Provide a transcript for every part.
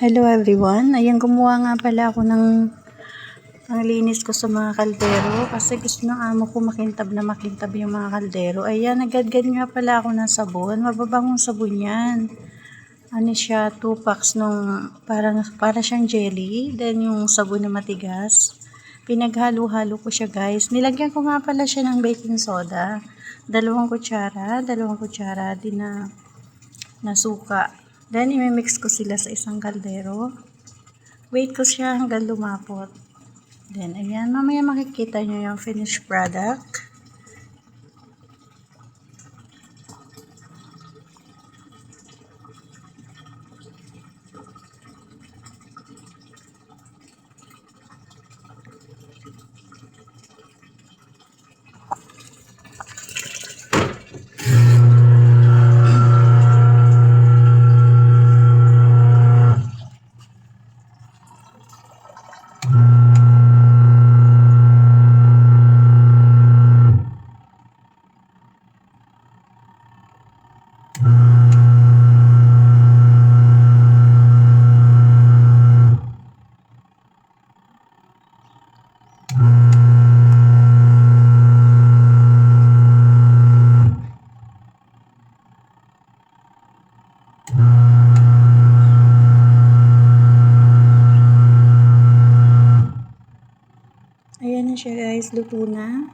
Hello everyone, ayan gumawa nga pala ako ng linis ko sa mga kaldero kasi gusto ng amo ko makintab yung mga kaldero. Ayan, nagadgad nga pala ako ng sabon, mababangong sabon yan. Ano siya, 2 packs nung para siyang jelly, then yung sabon na matigas. Pinaghalo-halo ko siya guys. Nilagyan ko nga pala siya ng baking soda. 2 kutsara din na suka. Then, imimix ko sila sa isang kaldero. Wait ko siya hanggang lumapot. Then, ayan. Mamaya makikita nyo yung finished product. Ayan na siya guys, luto na.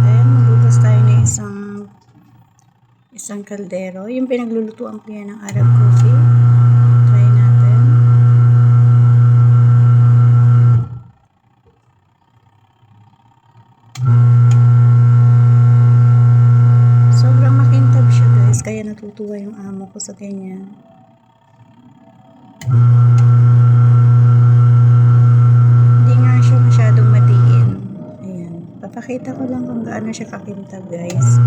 Ayan, magbukas tayo ng isang kaldero. Yung pinaglulutuan ko yan ng Arab coffee. Try natin. Sobrang makintab siya guys, kaya natutuwa yung amo ko sa ganyan. Papakita ko lang kung gaano siya kakintab guys.